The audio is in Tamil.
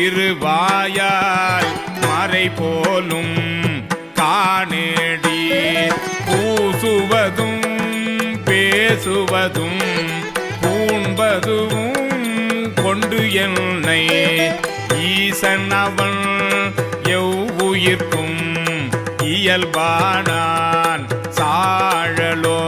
திருவாயால் மறை போலும் காணேடி பூசுவதும் பேசுவதும் பூண்பதும் கொண்டு என்னை ஈசன் அவன் எவ்வுயிர்க்கும் இயல்பானான் சாழலோ